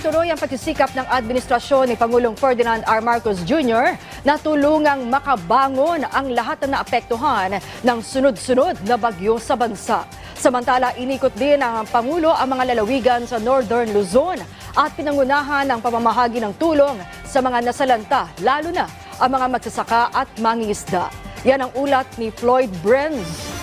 Tuloy-tuloy ang pagsisikap ng administrasyon ni Pangulong Ferdinand R. Marcos Jr. na tulungang makabangon ang lahat na naapektuhan ng sunod-sunod na bagyo sa bansa. Samantala, inikot din ng Pangulo ang mga lalawigan sa Northern Luzon at pinangunahan ang pamamahagi ng tulong sa mga nasalanta, lalo na ang mga magsasaka at mangingisda. Yan ang ulat ni Floyd Brenz.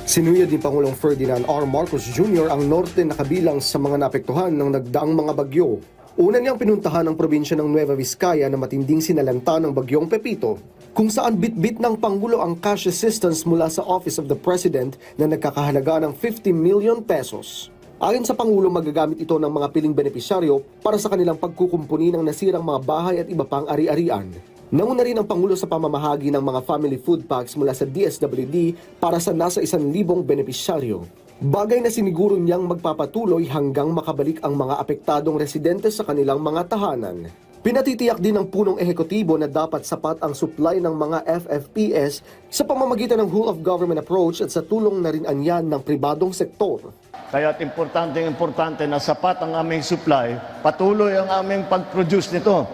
Sinuyod ni Pangulong Ferdinand R. Marcos Jr. ang norte na kabilang sa mga naapektuhan ng nagdaang mga bagyo. Una niyang pinuntahan ang probinsya ng Nueva Vizcaya na matinding sinalanta ng bagyong Pepito, kung saan bitbit ng Pangulo ang cash assistance mula sa Office of the President na nagkakahalaga ng 50 million pesos. Ayon sa Pangulo, magagamit ito ng mga piling benepisyaryo para sa kanilang pagkukumpuni ng nasirang mga bahay at iba pang ari-arian. Nauna rin ang Pangulo sa pamamahagi ng mga family food packs mula sa DSWD para sa nasa 1,000 benepisyaryo. Bagay na siniguro niyang magpapatuloy hanggang makabalik ang mga apektadong residente sa kanilang mga tahanan. Pinatitiyak din ng punong ehekutibo na dapat sapat ang supply ng mga FFPS sa pamamagitan ng whole of government approach at sa tulong na rin anyan ng pribadong sektor. Kaya't importante na sapat ang aming supply, patuloy ang aming pag-produce nito.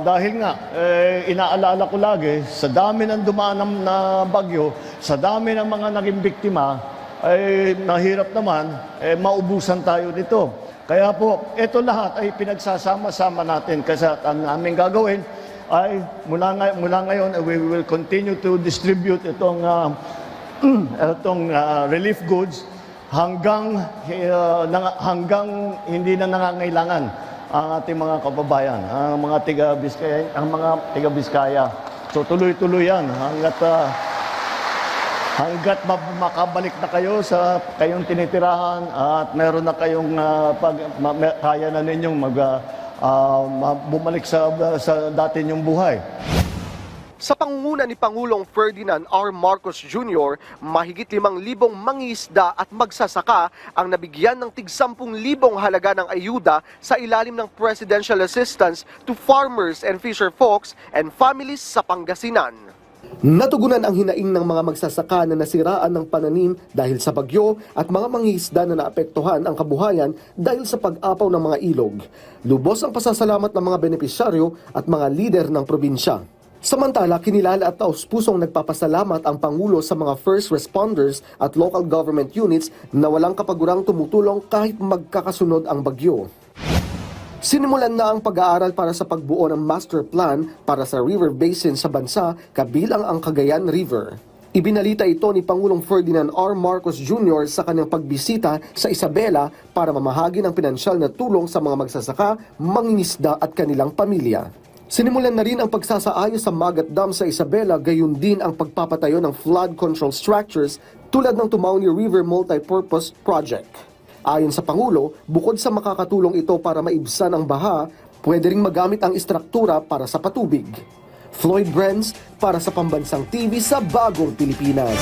Dahil nga, inaalala ko lagi, sa dami ng dumaan na bagyo, sa dami ng mga naging biktima, ay nahirap naman, maubusan tayo nito. Kaya po, ito lahat ay pinagsasama-sama natin kasi ang aming gagawin ay mula ngayon, we will continue to distribute itong relief goods hanggang hindi na nangangailangan ang ating mga kababayan, ang mga tiga-Biskaya. So tuloy-tuloy yan hanggat makabalik na kayo sa kayong tinitirahan at meron na kayong kaya na ninyong bumalik sa dati ninyong buhay. Sa pangunguna ni Pangulong Ferdinand R. Marcos Jr., mahigit 5,000 mangingisda at magsasaka ang nabigyan ng tig 10,000 halaga ng ayuda sa ilalim ng Presidential Assistance to Farmers and Fisherfolks and Families sa Pangasinan. Natugunan ang hinaing ng mga magsasaka na nasiraan ng pananim dahil sa bagyo at mga mangingisda na naapektuhan ang kabuhayan dahil sa pag-apaw ng mga ilog. Lubos ang pasasalamat ng mga benepisyaryo at mga lider ng probinsya. Samantala, kinilala at taus-pusong nagpapasalamat ang Pangulo sa mga first responders at local government units na walang kapagurang tumutulong kahit magkakasunod ang bagyo. Sinimulan na ang pag-aaral para sa pagbuo ng master plan para sa river basin sa bansa kabilang ang Cagayan River. Ibinalita ito ni Pangulong Ferdinand R. Marcos Jr. sa kanyang pagbisita sa Isabela para mamahagi ng pinansyal na tulong sa mga magsasaka, mangingisda at kanilang pamilya. Sinimulan na rin ang pagsasaayos sa Magat Dam sa Isabela, gayon din ang pagpapatayo ng flood control structures tulad ng Tumauni River Multipurpose Project. Ayon sa Pangulo, bukod sa makakatulong ito para maibsan ang baha, pwede ring magamit ang istruktura para sa patubig. Floyd Brenz para sa Pambansang TV sa Bagong Pilipinas.